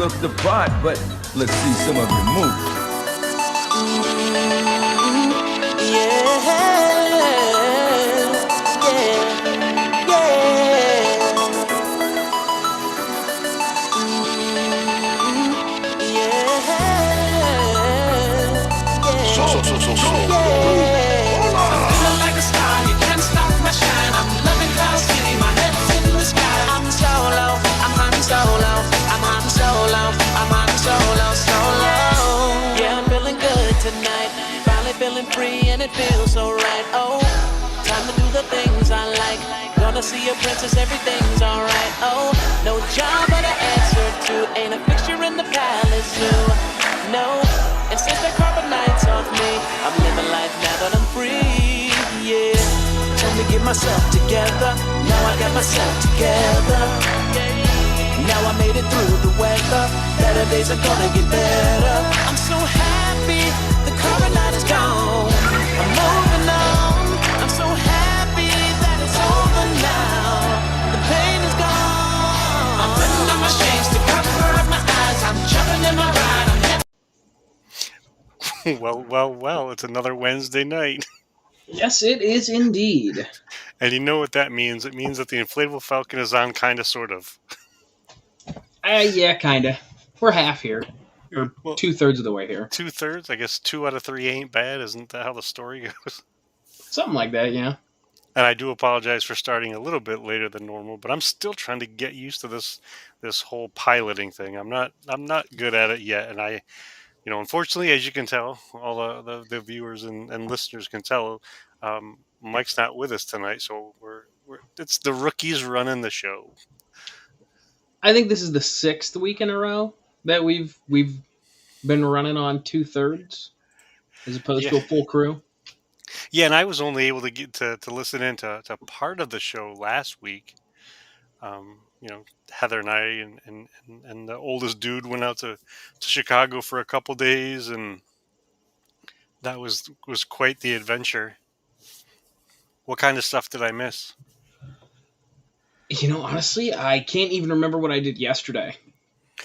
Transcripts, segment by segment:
look the part, but let's see some of your moves. Feeling free and it feels so right. Oh, time to do the things I like. Gonna see a princess, everything's alright. Oh, no job but an answer to. Ain't a fixture in the palace zoo. No, and since the carpet nights off me, I'm living life now that I'm free. Yeah, time to get myself together. Now I got myself together. Now I made it through the weather. Better days are gonna get better. I'm so happy. The current night is gone. I'm moving on. I'm so happy that it's over now. The pain is gone. I'm putting on my shades to cover up my eyes. I'm jumping in my ride. Well, it's another Wednesday night. Yes, it is indeed. And you know what that means? It means that the Inflatable Falcon is on, kind of, sort of. Yeah, kind of. We're half here. Or well, 2/3 of the way here. 2/3? I guess 2 out of 3 ain't bad. Isn't that how the story goes? Something like that, yeah. And I do apologize for starting a little bit later than normal, but I'm still trying to get used to this whole piloting thing. I'm not good at it yet, and unfortunately, as you can tell, all the viewers and listeners can tell, Mike's not with us tonight, so it's the rookies running the show. I think this is the 6th week in a row that we've been running on 2/3 as opposed to a full crew. Yeah, and I was only able to get to listen into to part of the show last week. Heather and I and the oldest dude went out to Chicago for a couple days, and that was quite the adventure. What kind of stuff did I miss? Honestly, I can't even remember what I did yesterday.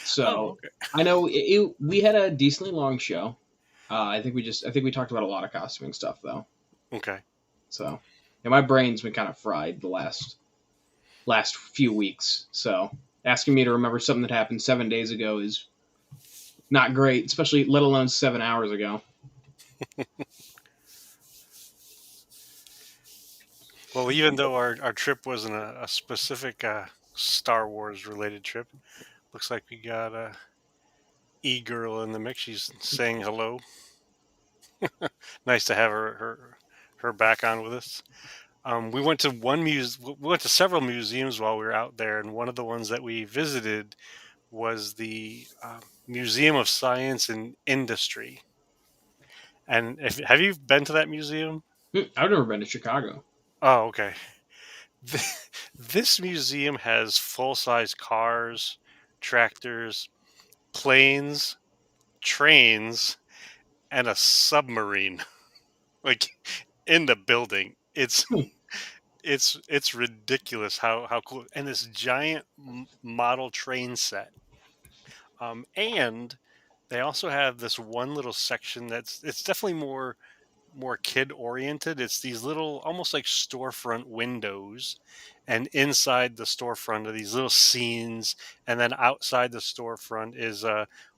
So okay. I know we had a decently long show. I think we talked about a lot of costuming stuff though. Okay. So my brain's been kind of fried the last few weeks. So asking me to remember something that happened 7 days ago is not great, especially let alone 7 hours ago. Well, even though our trip wasn't a specific Star Wars related trip, looks like we got a E-girl in the mix. She's saying hello. Nice to have her back on with us. We went to several museums while we were out there, and one of the ones that we visited was the Museum of Science and Industry. And have you been to that museum? I've never been to Chicago. Oh, okay. This museum has full-size cars, tractors, planes, trains, and a submarine, like in the building. It's ridiculous how cool, and this giant model train set. And they also have this one little section it's definitely more kid oriented. It's these little, almost like storefront windows, and inside the storefront are these little scenes, and then outside the storefront is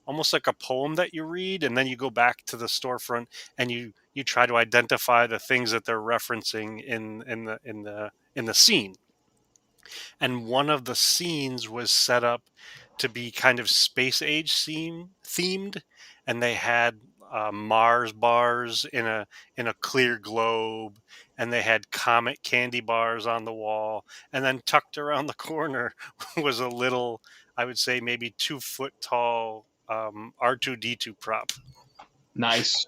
almost like a poem that you read, and then you go back to the storefront and you try to identify the things that they're referencing in the scene. And one of the scenes was set up to be kind of space age themed, and they had Mars bars in a clear globe, and they had Comet candy bars on the wall, and then tucked around the corner was a little, I would say maybe 2 foot tall R2-D2 prop. Nice.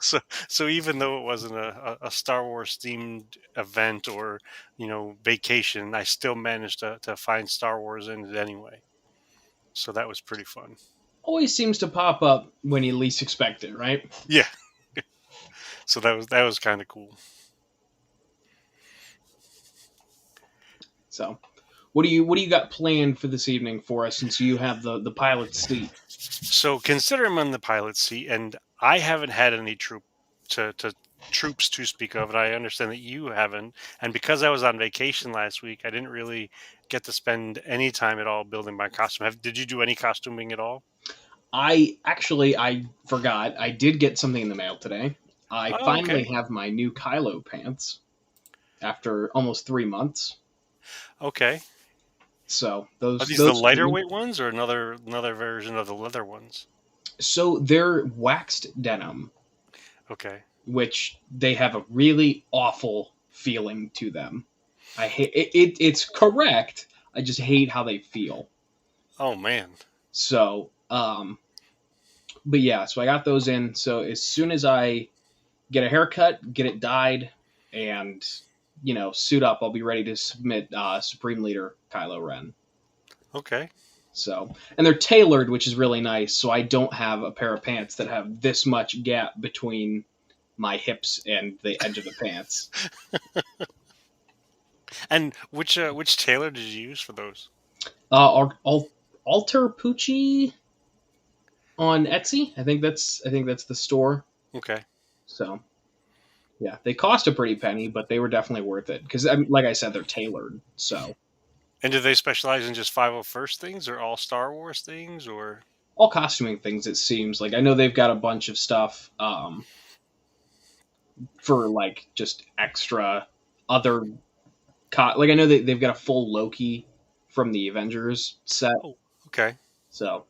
So even though it wasn't a Star Wars themed event or vacation, I still managed to find Star Wars in it anyway. So that was pretty fun. Always seems to pop up when you least expect it, right? Yeah. So that was kind of cool. So, what do you got planned for this evening for us, since you have the pilot's seat? So consider I'm on the pilot seat, and I haven't had any to troops to speak of, and I understand that you haven't. And because I was on vacation last week, I didn't really get to spend any time at all building my costume. Did you do any costuming at all? I forgot. I did get something in the mail today. I Oh, finally okay. have my new Kylo pants after almost 3 months. Okay. So Are those these the those lighter weight ones or another version of the leather ones? so they're waxed denim, Okay. which they have a really awful feeling to them. I hate it's correct. I just hate how they feel. Oh man. So, but yeah, so I got those in. So as soon as I get a haircut, get it dyed, and suit up, I'll be ready to submit Supreme Leader Kylo Ren. Okay. So, and they're tailored, which is really nice. So I don't have a pair of pants that have this much gap between my hips and the edge of the pants. And which tailor did you use for those? Alter Pucci on Etsy. I think that's the store. Okay. So yeah, they cost a pretty penny, but they were definitely worth it because, like I said, they're tailored. So And do they specialize in just 501st things or all Star Wars things or all costuming things. It seems like I know they've got a bunch of stuff for like just extra other. Like I know they've got a full Loki from the Avengers set. Oh, okay. So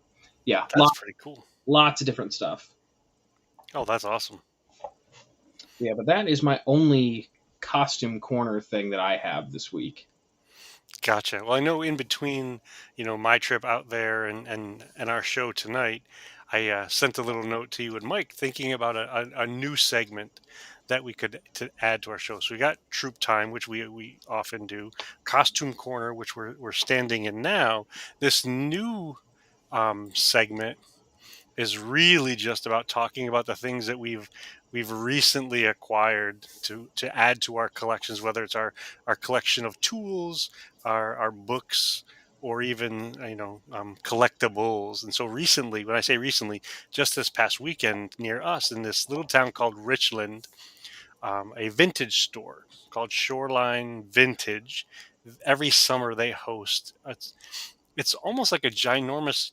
yeah, That's pretty cool. lots of different stuff. Oh, that's awesome. Yeah, but that is my only costume corner thing that I have this week. Gotcha. Well, I know in between, my trip out there and our show tonight, I sent a little note to you and Mike thinking about a new segment that we could to add to our show. So we got Troop Time, which we often do, Costume Corner, which we're standing in now. This new segment is really just about talking about the things that we've recently acquired to add to our collections, whether it's our collection of tools, our books, or even collectibles. And so recently, when I say recently, just this past weekend near us in this little town called Richland, a vintage store called Shoreline Vintage. Every summer they host. It's almost like a ginormous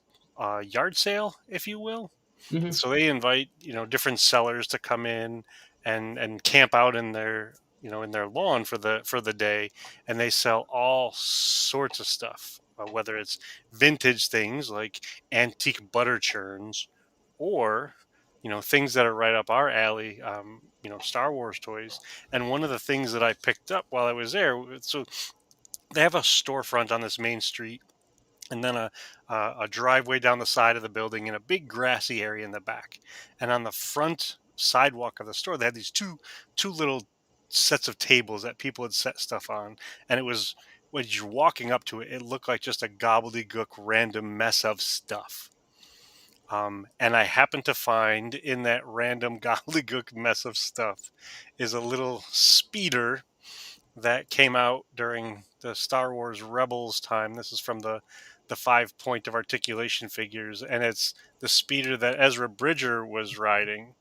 yard sale, if you will. Hmm. So they invite different sellers to come in and camp out in their in their lawn for the day, and they sell all sorts of stuff, whether it's vintage things like antique butter churns, or things that are right up our alley, Star Wars toys. And one of the things that I picked up while I was there, so they have a storefront on this main street and then a driveway down the side of the building and a big grassy area in the back. And on the front sidewalk of the store, they had these two little sets of tables that people had set stuff on. And it was when you're walking up to it, it looked like just a gobbledygook random mess of stuff. And I happened to find in that random gobbledygook mess of stuff is a little speeder that came out during the Star Wars Rebels time. This is from the 5 point of articulation figures, and it's the speeder that Ezra Bridger was riding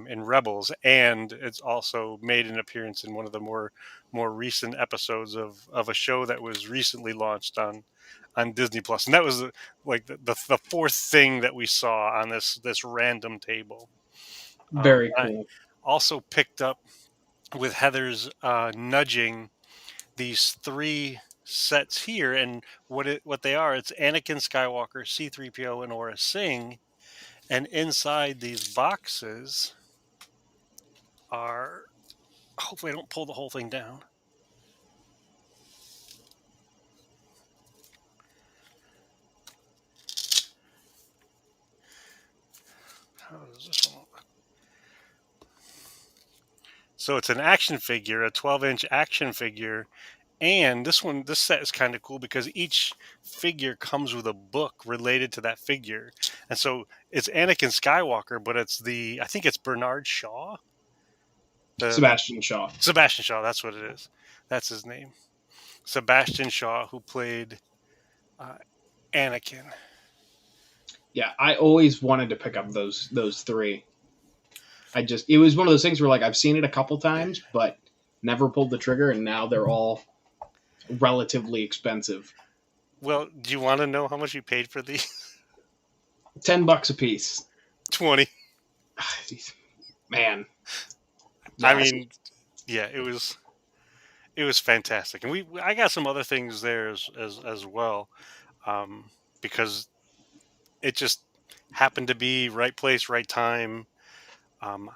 in Rebels, and it's also made an appearance in one of the more recent episodes of a show that was recently launched on Disney Plus, and that was the fourth thing that we saw on this random table. Very I cool. also picked up with Heather's nudging these three sets here, and what they are, it's Anakin Skywalker, C-3PO, and Aura Singh, and inside these boxes are, hopefully I don't pull the whole thing down. How does this one look? So it's an action figure, a 12-inch action figure. And this set is kind of cool because each figure comes with a book related to that figure. And so it's Anakin Skywalker, but I think it's Bernard Shaw. The Sebastian Shaw. Sebastian Shaw, that's what it is. That's his name. Sebastian Shaw, who played uh, Anakin. Yeah, I always wanted to pick up those three. It was one of those things where like I've seen it a couple times, but never pulled the trigger, and now they're all relatively expensive. Well, do you want to know how much you paid for the $10 a piece. 20? Man. I Yes. mean, yeah, it was fantastic, and I got some other things there as well, because it just happened to be right place, right time. Um,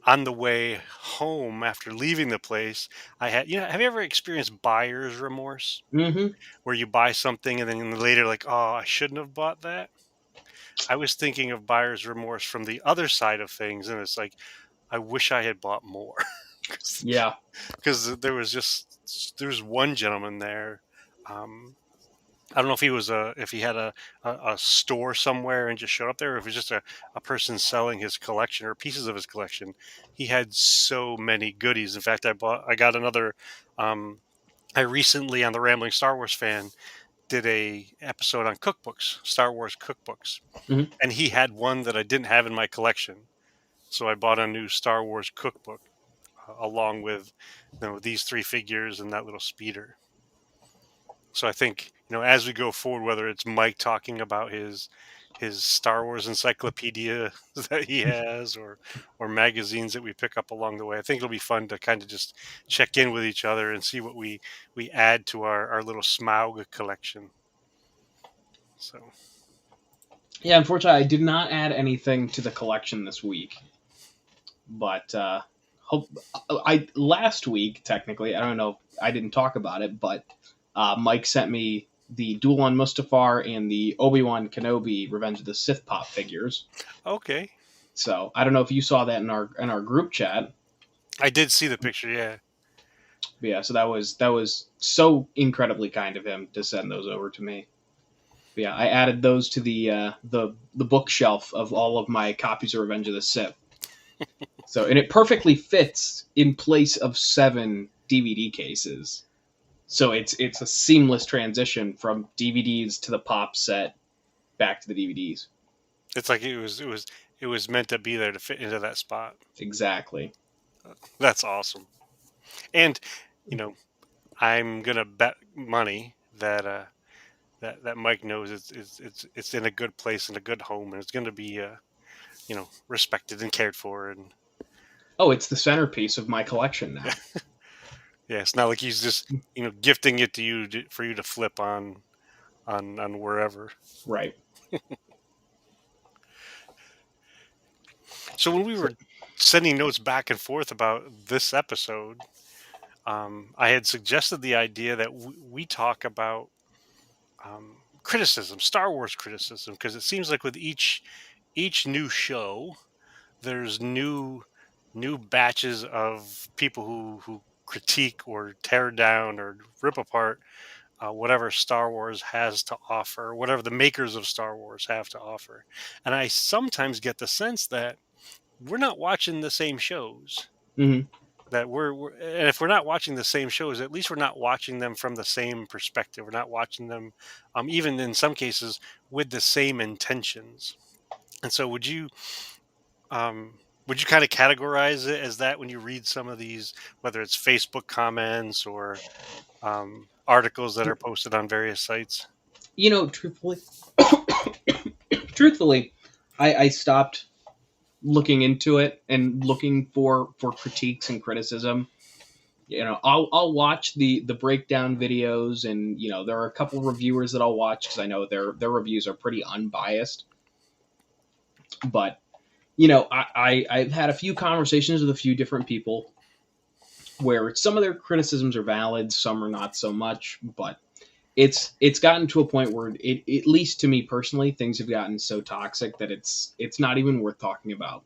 on the way home after leaving the place, I had, have you ever experienced buyer's remorse, Mm-hmm. where you buy something and then later like, oh, I shouldn't have bought that? I was thinking of buyer's remorse from the other side of things, and it's like, I wish I had bought more. Yeah. Because there was one gentleman there. Um, I don't know if he had a store somewhere and just showed up there, or if it was just a person selling his collection or pieces of his collection. He had so many goodies. In fact, I got another. Um, I recently, on the Rambling Star Wars Fan, did a episode on cookbooks, Star Wars cookbooks, Mm-hmm. and he had one that I didn't have in my collection, so I bought a new Star Wars cookbook, along with, these three figures and that little speeder. So I think, as we go forward, whether it's Mike talking about his Star Wars encyclopedia that he has, or magazines that we pick up along the way, I think it'll be fun to kind of just check in with each other and see what we add to our little Smaug collection. So Yeah, unfortunately, I did not add anything to the collection this week. But hope I last week technically, I don't know, I didn't talk about it, but Mike sent me the Duel on Mustafar and the Obi-Wan Kenobi Revenge of the Sith pop figures. okay, So I don't know if you saw that in our group chat. I did see the picture. Yeah, But yeah, so that was so incredibly kind of him to send those over to me. But yeah, I added those to the bookshelf of all of my copies of Revenge of the Sith. So, and it perfectly fits in place of 7 DVD cases. So it's a seamless transition from DVDs to the pop set back to the DVDs. it's like it was meant to be there to fit into that spot. Exactly. That's awesome. And you know, I'm gonna bet money that that Mike knows it's in a good place and a good home, and it's gonna be respected and cared for. And Oh, it's the centerpiece of my collection now. yeah, it's not like he's just gifting it to you for you to flip on wherever. Right. So when we were sending notes back and forth about this episode, I had suggested the idea that we talk about criticism, Star Wars criticism, because it seems like with each new show, there's new batches of people who critique or tear down or rip apart whatever Star Wars has to offer, whatever the makers of Star Wars have to offer. And I sometimes get the sense that we're not watching the same shows. Mm-hmm. That and if we're not watching the same shows, at least we're not watching them from the same perspective. We're not watching them, even in some cases, with the same intentions. And so, would you kind of categorize it as that when you read some of these, whether it's Facebook comments or articles that are posted on various sites? Truthfully, I stopped looking into it and looking for critiques and criticism. I'll watch the breakdown videos, and there are a couple reviewers that I'll watch because I know their reviews are pretty unbiased. But I've had a few conversations with a few different people where some of their criticisms are valid, some are not so much, but it's gotten to a point where at least to me personally, things have gotten so toxic that it's not even worth talking about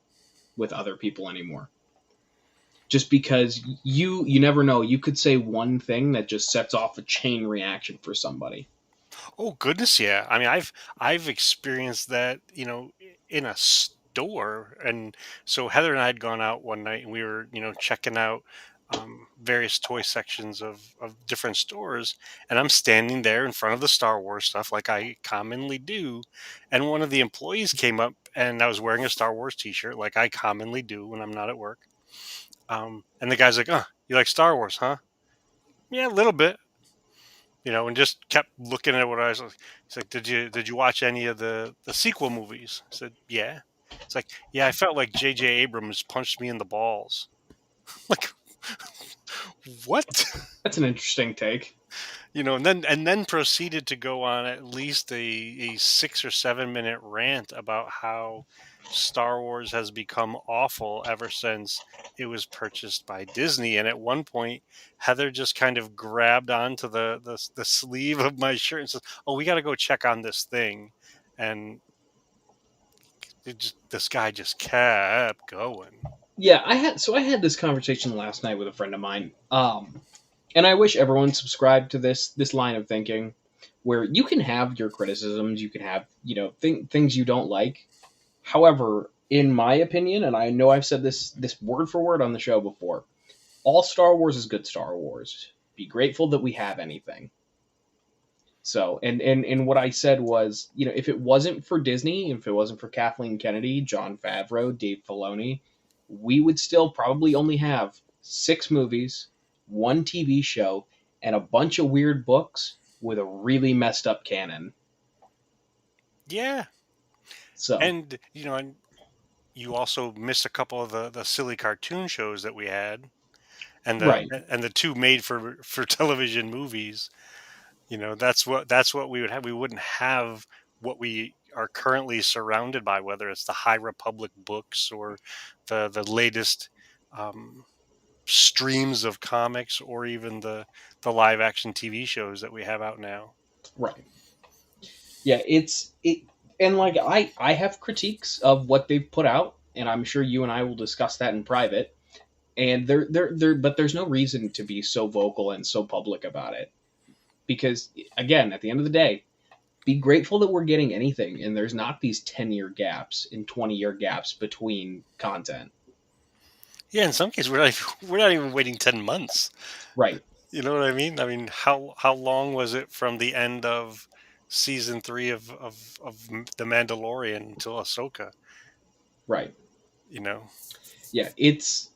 with other people anymore. Just because you never know, you could say one thing that just sets off a chain reaction for somebody. Oh goodness, yeah. I mean, I've experienced that, in a door. And so Heather and I had gone out one night, and we were, checking out various toy sections of different stores. And I'm standing there in front of the Star Wars stuff like I commonly do. And one of the employees came up, and I was wearing a Star Wars t-shirt like I commonly do when I'm not at work. And the guy's like, "Oh, you like Star Wars, huh?" "Yeah, a little bit." And just kept looking at what I was like. He's like, "Did you watch any of the sequel movies?" I said, "Yeah." It's like, "Yeah, I felt like J.J. Abrams punched me in the balls." Like, what? That's an interesting take. And then proceeded to go on at least a 6 or 7 minute rant about how Star Wars has become awful ever since it was purchased by Disney. And at one point, Heather just kind of grabbed onto the sleeve of my shirt and says, "Oh, we got to go check on this thing." And this guy just kept going. Yeah, I had this conversation last night with a friend of mine. And I wish everyone subscribed to this line of thinking, where you can have your criticisms, you can have things you don't like. However, in my opinion, and I know I've said this word for word on the show before, all Star Wars is good Star Wars. Be grateful that we have anything. So, and what I said was, if it wasn't for Disney, if it wasn't for Kathleen Kennedy, Jon Favreau, Dave Filoni, we would still probably only have 6 movies, 1 TV show, and a bunch of weird books with a really messed up canon. Yeah. So, And you also missed a couple of the silly cartoon shows that we had, and the right, and the two made for television movies. That's what we would have. We wouldn't have what we are currently surrounded by, whether it's the High Republic books or the latest um, streams of comics, or even the live action TV shows that we have out now. right. Yeah, and like I have critiques of what they've put out, and I'm sure you and I will discuss that in private. And but there's no reason to be so vocal and so public about it, because again, at the end of the day, be grateful that we're getting anything, and there's not these 10-year gaps and 20-year gaps between content. Yeah, in some cases we're not even waiting 10 months. Right, You know what I mean? I mean, how long was it from the end of season 3 of The Mandalorian until Ahsoka? right. You know? Yeah, it's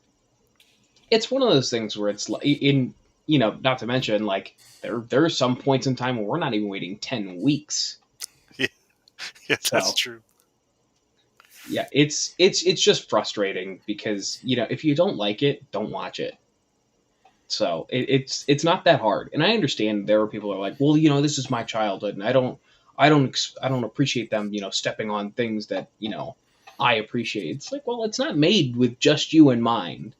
one of those things where it's like in not to mention, like, there are some points in time where we're not even waiting 10 weeks. Yeah, yeah, that's So true. yeah, it's just frustrating because if you don't like it, don't watch it. So it's not that hard, and I understand there are people who are like, well, this is my childhood, and I don't appreciate them, stepping on things that I appreciate. It's like, well, it's not made with just you in mind.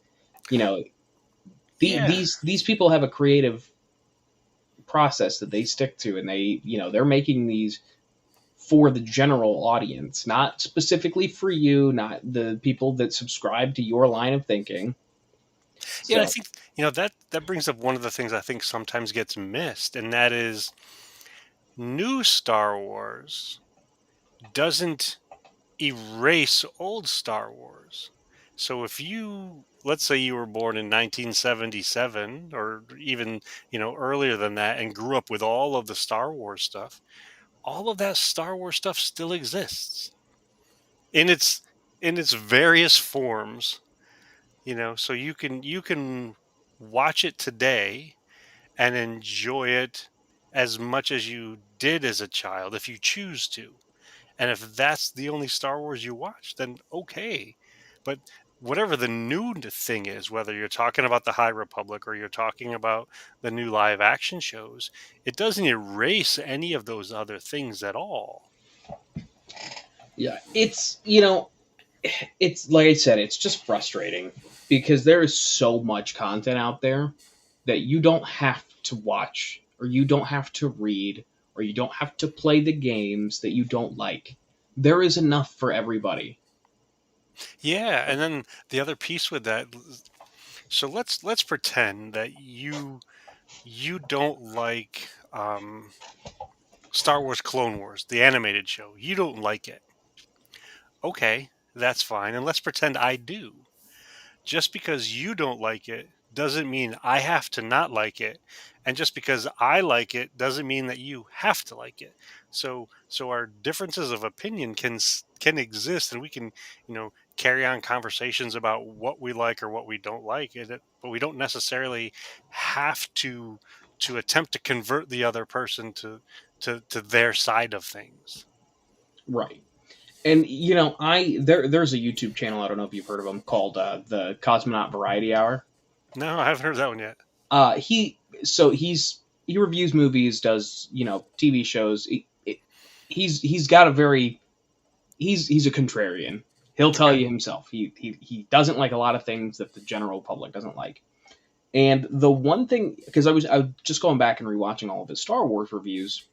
You know, Yeah. these people have a creative process that they stick to, and they're making these for the general audience, not specifically for you, not the people that subscribe to your line of thinking. Yeah, I So think that brings up one of the things I think sometimes gets missed, and that is new Star Wars doesn't erase old Star Wars. So if let's say you were born in 1977, or even, earlier than that, and grew up with all of the Star Wars stuff, all of that Star Wars stuff still exists in its various forms, so you can watch it today and enjoy it as much as you did as a child if you choose to. And if that's the only Star Wars you watch, then okay. But whatever the new thing is, whether you're talking about the High Republic or you're talking about the new live action shows, it doesn't erase any of those other things at all. yeah, it's like I said, it's just frustrating because there is so much content out there that you don't have to watch, or you don't have to read, or you don't have to play the games that you don't like. There is enough for everybody. Yeah, and then the other piece with that, so let's pretend that you don't like Star Wars Clone Wars, the animated show. You don't like it. Okay. that's fine. And let's pretend I do. Just because you don't like it doesn't mean I have to not like it. And just because I like it doesn't mean that you have to like it. So our differences of opinion can exist, and we can, carry on conversations about what we like or what we don't like, but we don't necessarily have to attempt to convert the other person to their side of things. Right. And there's a YouTube channel, I don't know if you've heard of him, called the Cosmonaut Variety Hour. No, I haven't heard that one yet. He reviews movies, does TV shows. He's got a very he's a contrarian. He'll tell Okay. you himself. He doesn't like a lot of things that the general public doesn't like. And the one thing, because I was just going back and rewatching all of his Star Wars reviews,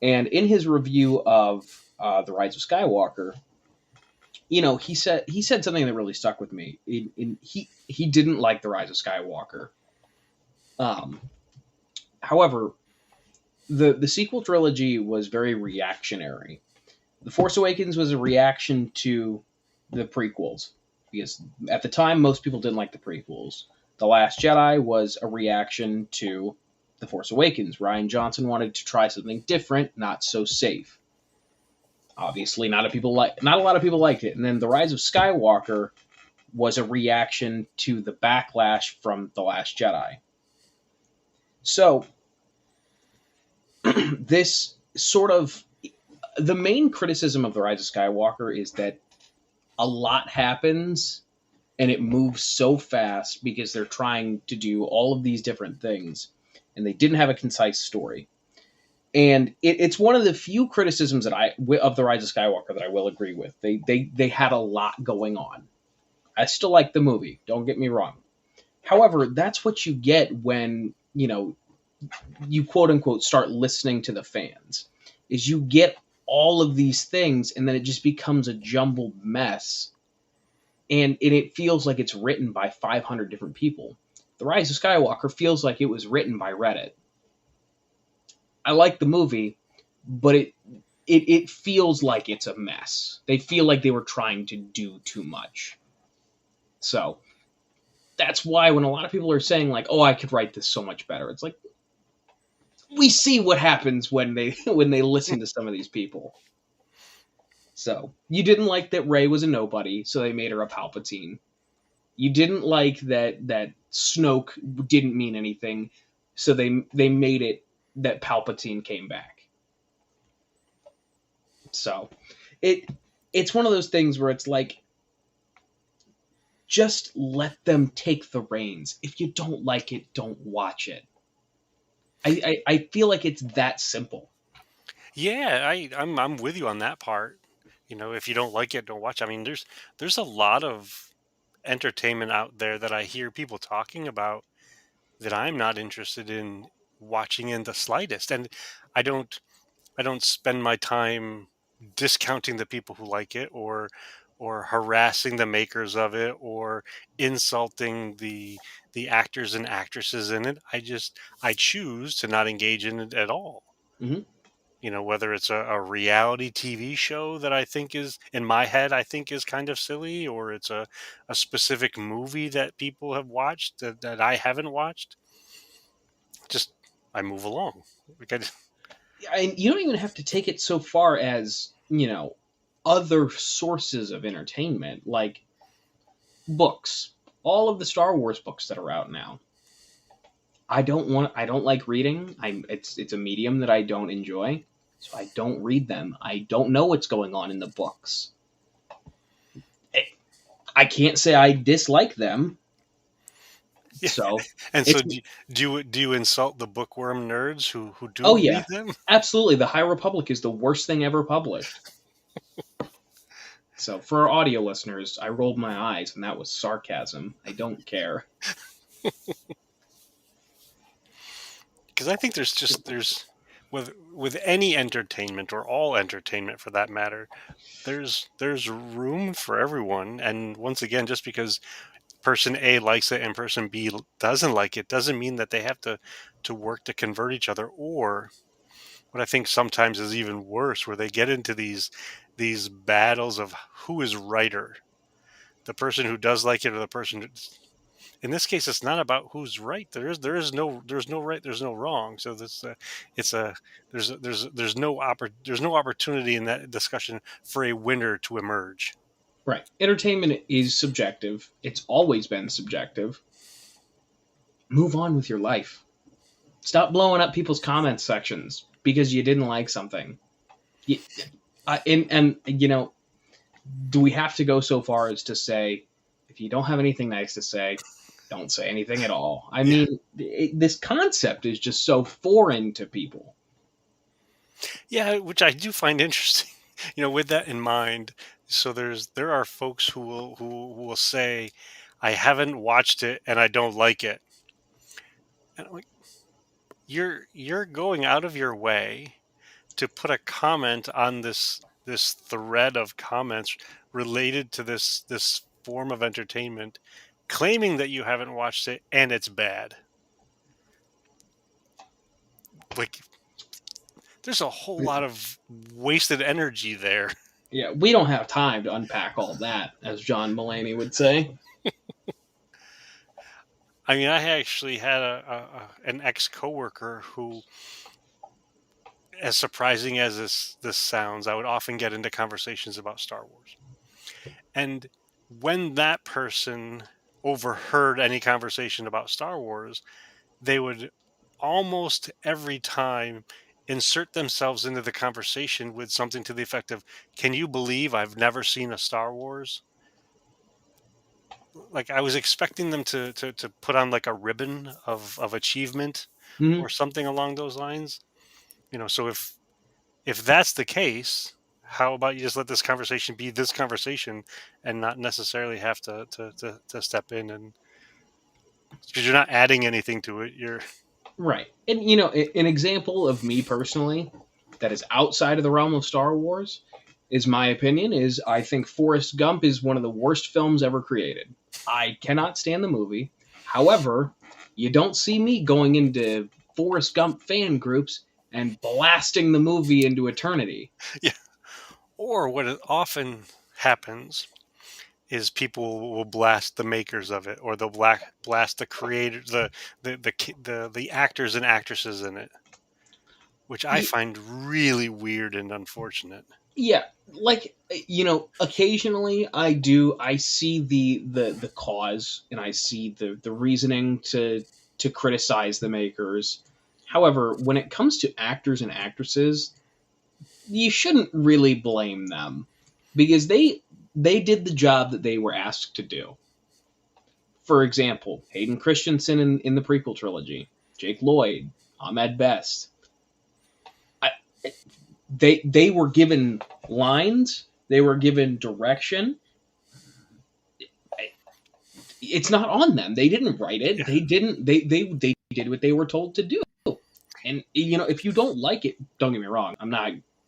and in his review of the Rise of Skywalker, he said something that really stuck with me. He didn't like the Rise of Skywalker. Um, However, the sequel trilogy was very reactionary. The Force Awakens was a reaction to the prequels because at the time most people didn't like the prequels. The Last Jedi was a reaction to The Force Awakens. Ryan Johnson wanted to try something different, not so safe. Obviously, not a lot of people liked it. And then The Rise of Skywalker was a reaction to the backlash from The Last Jedi. So, this sort of the main criticism of The Rise of Skywalker is that a lot happens and it moves so fast because they're trying to do all of these different things and they didn't have a concise story. And it's one of the few criticisms of The Rise of Skywalker that I will agree with. They had a lot going on. I still like the movie, don't get me wrong. However, that's what you get when, you quote unquote start listening to the fans. Is you get all of these things and then it just becomes a jumbled mess. And it feels like it's written by 500 different people. The Rise of Skywalker feels like it was written by Reddit. I like the movie, but it feels like it's a mess. They feel like they were trying to do too much. So that's why when a lot of people are saying like, "Oh, I could write this so much better," it's like we see what happens when they when they listen to some of these people. So you didn't like that Rey was a nobody, so they made her a Palpatine. You didn't like that Snoke didn't mean anything, so they made it that Palpatine came back. So it's one of those things where it's like just let them take the reins. If you don't like it, don't watch it. I feel like it's that simple. Yeah, I'm with you on that part. If you don't like it, don't watch. I mean, there's a lot of entertainment out there that I hear people talking about that I'm not interested in watching in the slightest. And I don't I don't spend my time discounting the people who like it, or harassing the makers of it, or insulting the actors and actresses in it. I choose to not engage in it at all. Hmm. Whether it's a reality TV show that I think is, in my head, I think is kind of silly, or it's a specific movie that people have watched that I haven't watched. Just I move along. Like And you don't even have to take it so far as other sources of entertainment like books. All of the Star Wars books that are out now. I don't like reading. It's a medium that I don't enjoy. So I don't read them. I don't know what's going on in the books. I can't say I dislike them. yeah. So And so it's do you insult the bookworm nerds who oh do yeah, read them? absolutely. The High Republic is the worst thing ever published. So for our audio listeners, I rolled my eyes and that was sarcasm. I don't care. Because I think there's with any entertainment, or all entertainment for that matter, there's room for everyone. And once again, just because person A likes it and person B doesn't like it doesn't mean that they have to work to convert each other, or what I think sometimes is even worse, where they get into these battles of who is righter, the person who does like it or the person who, in this case, it's not about who's right. There's no right, there's no wrong. So this it's a there's no opportunity in that discussion for a winner to emerge. Right. Entertainment is subjective. It's always been subjective. Move on with your life. Stop blowing up people's comment sections because you didn't like something. You, and you know, do we have to go so far as to say, if you don't have anything nice to say, don't say anything at all? I mean, this concept is just so foreign to people. Yeah, which I do find interesting. With that in mind, so there are folks who will say, "I haven't watched it and I don't like it," and I'm like, you're going out of your way to put a comment on this thread of comments related to this form of entertainment, claiming that you haven't watched it and it's bad. Like, there's a whole lot of wasted energy there. Yeah, we don't have time to unpack all that, as John Mulaney would say. I mean, I actually had an ex coworker who, as surprising as this sounds, I would often get into conversations about Star Wars. And when that person overheard any conversation about Star Wars, they would almost every time insert themselves into the conversation with something to the effect of, "Can you believe I've never seen a Star Wars?" Like, I was expecting them to put on like a ribbon of achievement Mhm. or something along those lines. So if that's the case, how about you just let this conversation be this conversation and not necessarily have to step in, and because you're not adding anything to it. You're Right. And, you know, an example of me personally that is outside of the realm of Star Wars is my opinion is I think Forrest Gump is one of the worst films ever created. I cannot stand the movie. However, you don't see me going into Forrest Gump fan groups and blasting the movie into eternity. yeah. Or what often happens is people will blast the makers of it, or they'll blast the creators, the actors and actresses in it, which I find really weird and unfortunate. Yeah, like, you know, occasionally I see the cause and I see the reasoning to criticize the makers. However, when it comes to actors and actresses, you shouldn't really blame them because they did the job that they were asked to do. For example, Hayden Christensen in the prequel trilogy, Jake Lloyd, Ahmed Best. I, they were given lines, they were given direction. It's not on them. They didn't write it. Yeah. They didn't. They did what they were told to do. And you know, if you don't like it, don't get me wrong. I'm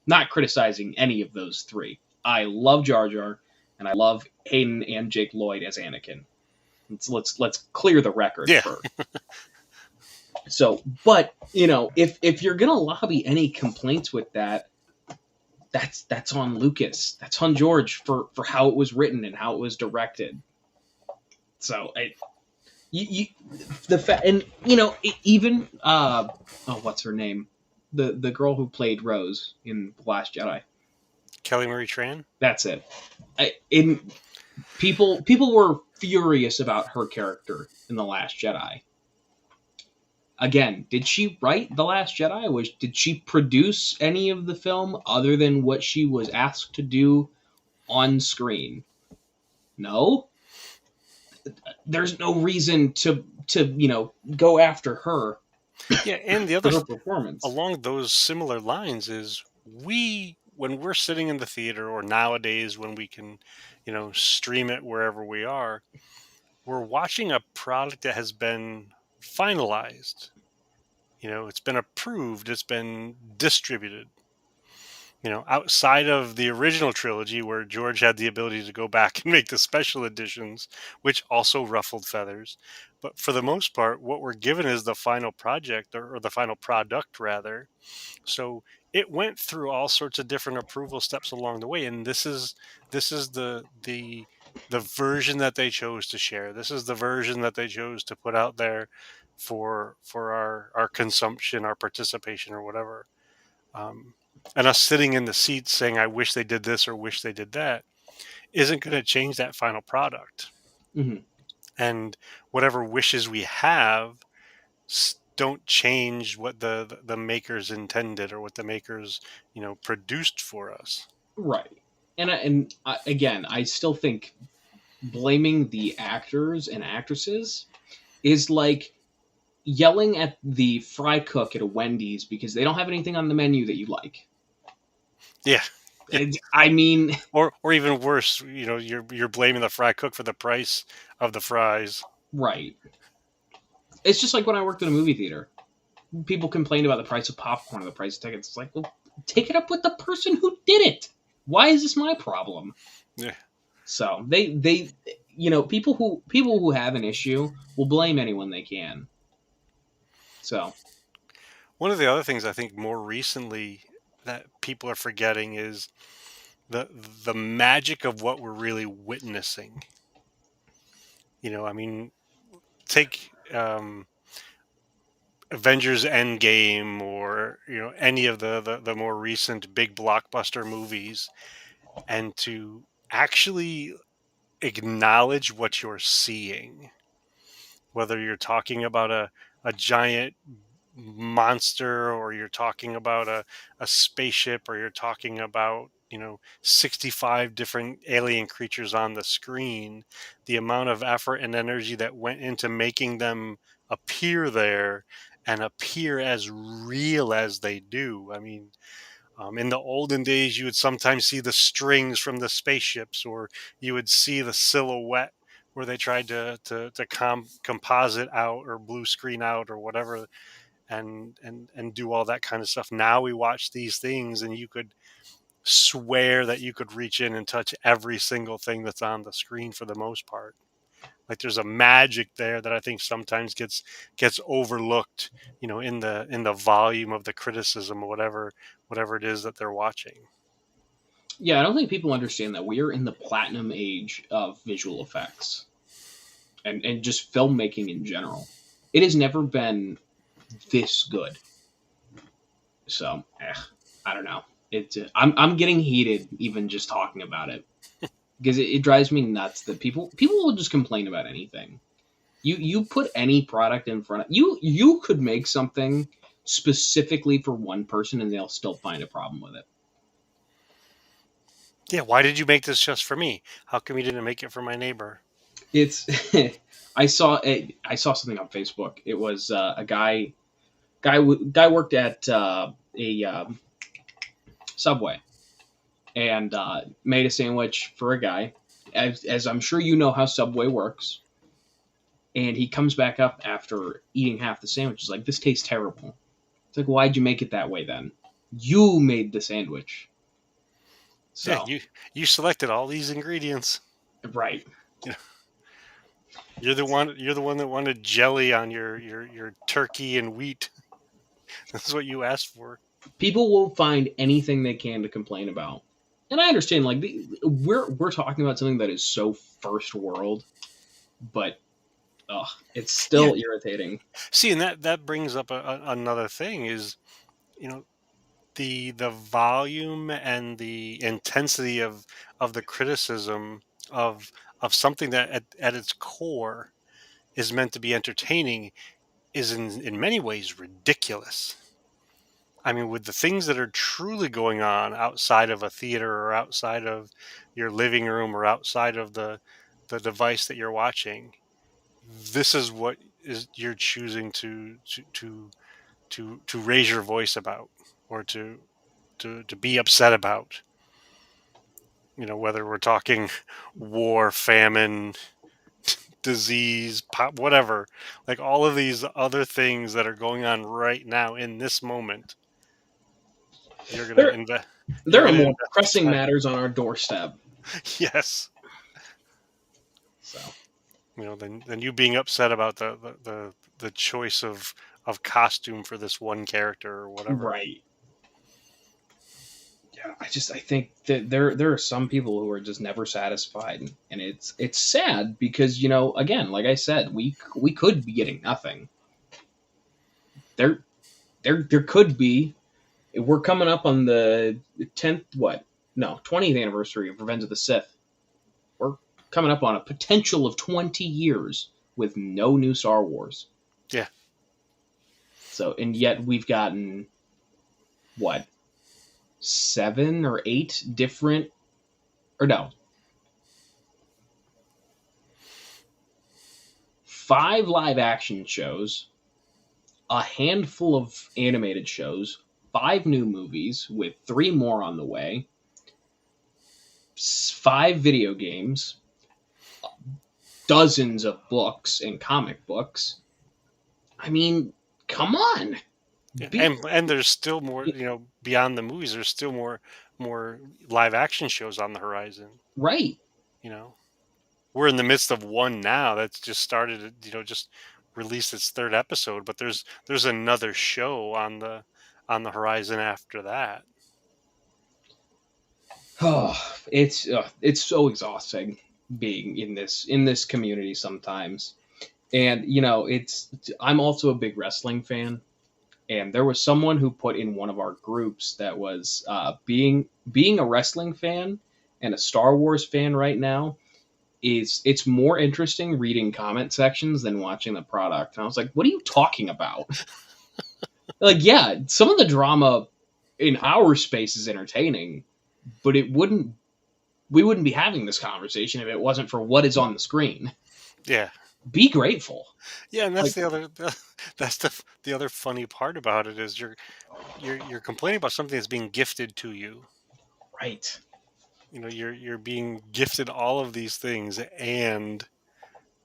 not criticizing any of those three. I love Jar Jar, and I love Hayden and Jake Lloyd as Anakin. Let's clear the record Yeah. first. So, but you know, if you're gonna lobby any complaints with that, that's on Lucas. That's on George for how it was written and how it was directed. So you and you know even what's her name, the girl who played Rose in The Last Jedi. Kelly Marie Tran. That's it. People were furious about her character in The Last Jedi. Again, did she write The Last Jedi? Did she produce any of the film other than what she was asked to do on screen? No. There's no reason to go after her. Yeah, and the other her performance along those similar lines is when we're sitting in the theater, or nowadays when we can, stream it wherever we are, we're watching a product that has been finalized. It's been approved, it's been distributed. Outside of the original trilogy where George had the ability to go back and make the special editions, which also ruffled feathers. But for the most part, what we're given is the final project, or the final product rather. So it went through all sorts of different approval steps along the way, and this is the version that they chose to share. This is the version that they chose to put out there for our consumption, our participation, or whatever. Um, and us sitting in the seats saying, "I wish they did this" or "wish they did that," isn't going to change that final product. Hmm. And whatever wishes we have don't change what the makers intended, or what the makers produced for us. Right. Again, I still think blaming the actors and actresses is like yelling at the fry cook at a Wendy's because they don't have anything on the menu that you like. Yeah. I mean, or even worse, you're blaming the fry cook for the price of the fries. right. It's just like when I worked in a movie theater. People complained about the price of popcorn or the price of tickets. It's like, well, take it up with the person who did it. Why is this my problem? Yeah. So they people who have an issue will blame anyone they can. So One of the other things I think more recently that people are forgetting is the magic of what we're really witnessing. I mean, take Avengers Endgame, or any of the more recent big blockbuster movies, and to actually acknowledge what you're seeing, whether you're talking about a giant monster, or you're talking about a spaceship, or you're talking about 65 different alien creatures on the screen. The amount of effort and energy that went into making them appear there and appear as real as they do. I mean, in the olden days, you would sometimes see the strings from the spaceships, or you would see the silhouette where they tried to composite out, or blue screen out, or whatever, and do all that kind of stuff. Now we watch these things, and you could swear that you could reach in and touch every single thing that's on the screen for the most part. Like, there's a magic there that I think sometimes gets overlooked, in the volume of the criticism, or whatever it is that they're watching. yeah, I don't think people understand that we are in the platinum age of visual effects and just filmmaking in general. It has never been this good. So I don't know. I'm getting heated even just talking about it because it drives me nuts that people will just complain about anything. You put any product in front of you could make something specifically for one person and they'll still find a problem with it. Yeah, why did you make this just for me? How come you didn't make it for my neighbor? It's I saw something on Facebook. It was a guy worked at a Subway and made a sandwich for a guy. As I'm sure you know how Subway works. And he comes back up after eating half the sandwich. He's like, "This tastes terrible." It's like, "Why'd you make it that way then? You made the sandwich." So Yeah, you selected all these ingredients. right. You're the one that wanted jelly on your turkey and wheat. That's what you asked for. People will find anything they can to complain about. And I understand, like we're talking about something that is so first world, but it's still irritating. See, and that brings up another thing is, you know, the volume and the intensity of the criticism of something that at its core is meant to be entertaining is in many ways ridiculous. I mean, with the things that are truly going on outside of a theater, or outside of your living room, or outside of the device that you're watching, this is what is you're choosing to raise your voice about, or to be upset about. Whether we're talking war, famine, disease, pop, whatever, like all of these other things that are going on right now in this moment, you're gonna There invest. You're there are gonna more invest pressing time. matters on our doorstep. Yes. So than you being upset about the choice of costume for this one character or whatever. Right. Yeah, I think that there are some people who are just never satisfied, and it's sad because again, like I said, we could be getting nothing. There could be. We're coming up on the 10th, 20th anniversary of Revenge of the Sith. We're coming up on a potential of 20 years with no new Star Wars. Yeah. So, and yet we've gotten, 7 or 8 different, or no, 5 live action shows, a handful of animated shows, 5 new movies with 3 more on the way, 5 video games, dozens of books and comic books. I mean, come on. Yeah. And there's still more, beyond the movies, there's still more live action shows on the horizon. Right. We're in the midst of one now that's just started, just released its 3rd episode, but there's another show on the horizon after that. Oh, it's so exhausting being in this community sometimes. And I'm also a big wrestling fan, and there was someone who put in one of our groups that was being a wrestling fan and a Star Wars fan right now it's more interesting reading comment sections than watching the product. And I was like, what are you talking about? Like, yeah, some of the drama in our space is entertaining, but we wouldn't be having this conversation if it wasn't for what is on the screen. Yeah. Be grateful. Yeah, and that's the other funny part about it is you're complaining about something that's being gifted to you. Right. You're being gifted all of these things, and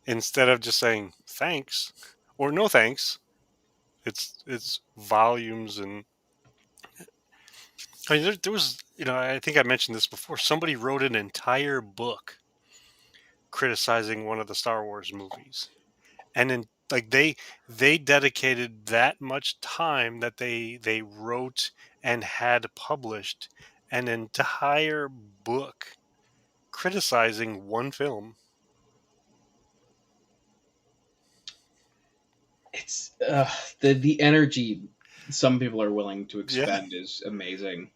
instead of just saying thanks or no thanks, it's volumes. And I mean, there was, I think I mentioned this before. Somebody wrote an entire book criticizing one of the Star Wars movies, and they dedicated that much time that they wrote and had published an entire book criticizing one film. It's the energy some people are willing to expend is amazing.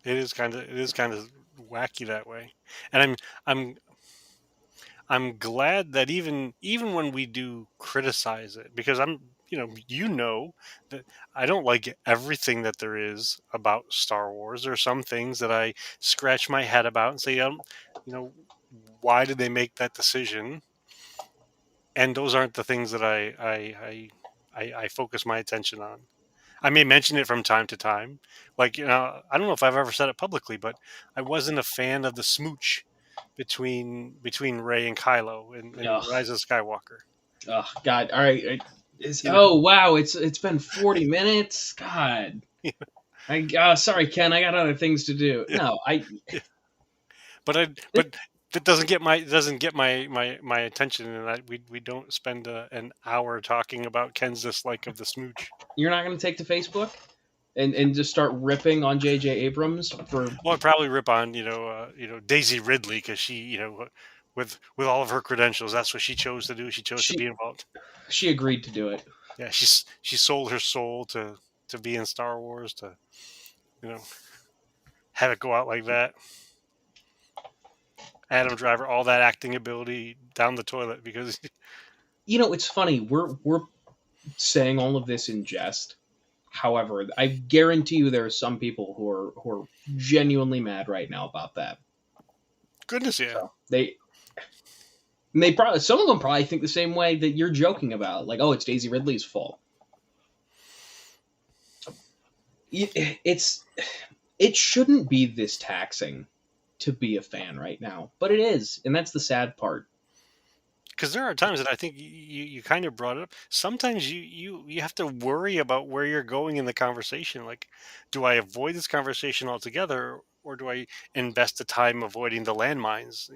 It is kind of wacky that way, and I'm glad that even when we do criticize it, because that I don't like everything that there is about Star Wars. There are some things that I scratch my head about and say, why did they make that decision? And those aren't the things that I focus my attention on. I may mention it from time to time. Like, I don't know if I've ever said it publicly, but I wasn't a fan of the smooch between Rey and Kylo in Rise of Skywalker. Oh God! All right. Oh wow! It's been 40 minutes. God. Sorry, Ken. I got other things to do. Yeah. No, But that doesn't get my attention, and we don't spend an hour talking about Ken's dislike of the smooch. You're not going to take to Facebook and just start ripping on J.J. Abrams for? Well, I'd probably rip on Daisy Ridley, because she with all of her credentials, that's what she chose to do. She chose to be involved. She agreed to do it. Yeah, she sold her soul to be in Star Wars, to have it go out like that. Adam Driver, all that acting ability down the toilet, because it's funny. We're saying all of this in jest. However, I guarantee you there are some people who are genuinely mad right now about that. Goodness, yeah. So they probably, some of them probably think the same way that you're joking about, like, oh, it's Daisy Ridley's fault. It shouldn't be this taxing to be a fan right now, but it is, and that's the sad part. Because there are times that I think you kind of brought it up. Sometimes you have to worry about where you're going in the conversation. Like, do I avoid this conversation altogether, or do I invest the time avoiding the landmines?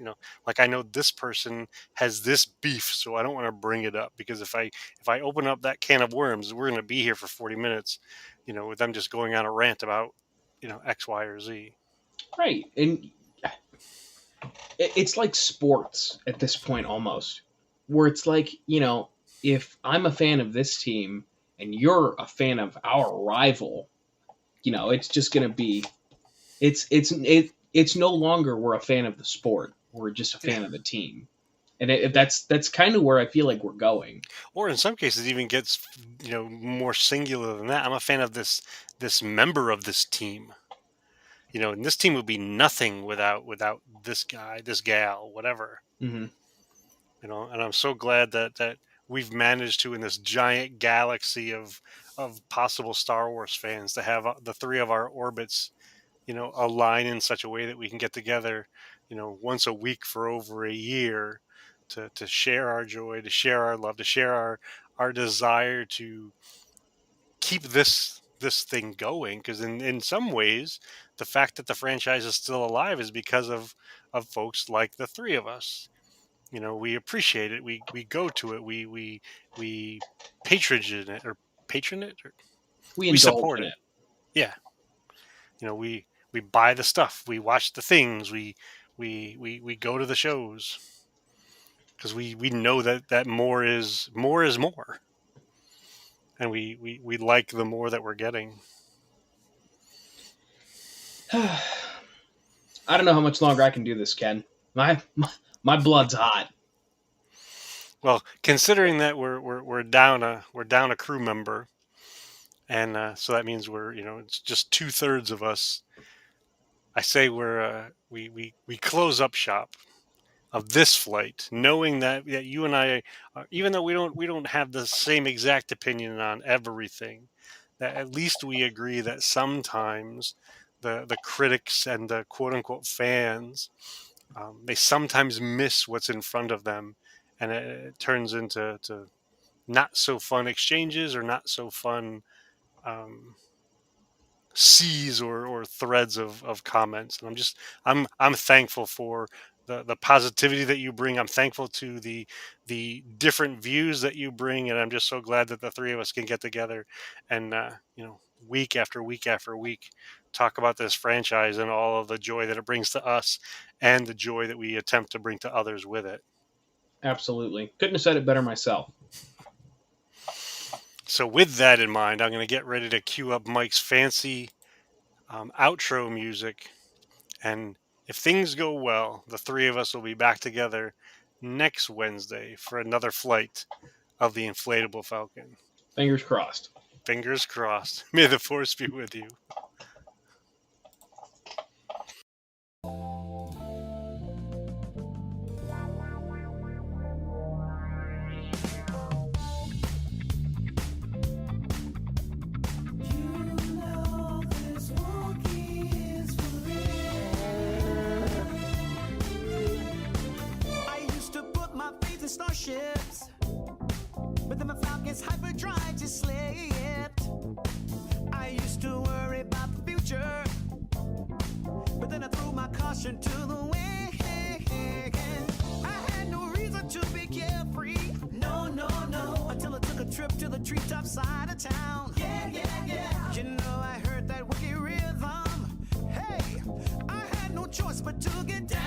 Like I know this person has this beef, so I don't want to bring it up because if I open up that can of worms, we're going to be here for 40 minutes. With them just going on a rant about X, Y, or Z. Right. And it's like sports at this point almost, where it's like, if I'm a fan of this team and you're a fan of our rival, it's just going to be it's no longer we're a fan of the sport, we're just a fan of the team. And that's kind of where I feel like we're going. Or in some cases even gets more singular than that. I'm a fan of this member of this team. And this team would be nothing without this guy, this gal, whatever. Mm-hmm. And I'm so glad that we've managed to, in this giant galaxy of possible Star Wars fans, to have the three of our orbits align in such a way that we can get together once a week for over a year to share our joy, to share our love, to share our desire to keep this thing going. Because in some ways, the fact that the franchise is still alive is because of folks like the three of us. We appreciate it. We go to it. We patronage it, or patron it, or We we indulge support in it. Yeah. We buy the stuff. We watch the things. We go to the shows because we know that more is more, and we like the more that we're getting. I don't know how much longer I can do this, Ken. My blood's hot. Well, considering that we're down a crew member, and so that means it's just 2/3 of us. I say we close up shop of this flight, knowing that you and I, even though we don't have the same exact opinion on everything, that at least we agree that sometimes the critics and the quote unquote fans, they sometimes miss what's in front of them, and it turns into not so fun exchanges or not so fun seas or threads of comments. And I'm thankful for the positivity that you bring. I'm thankful to the different views that you bring, and I'm just so glad that the three of us can get together and week after week after week talk about this franchise and all of the joy that it brings to us and the joy that we attempt to bring to others with it. Absolutely. Couldn't have said it better myself. So with that in mind, I'm going to get ready to cue up Mike's fancy outro music. And if things go well, the three of us will be back together next Wednesday for another flight of the Inflatable Falcon. Fingers crossed. Fingers crossed. May the force be with you. Starships, but then my Falcon's hyperdrive just slipped. I used to worry about the future, but then I threw my caution to the wind. I had no reason to be carefree, no, until I took a trip to the treetop side of town. Yeah. You know, I heard that wicked rhythm. Hey, I had no choice but to get down.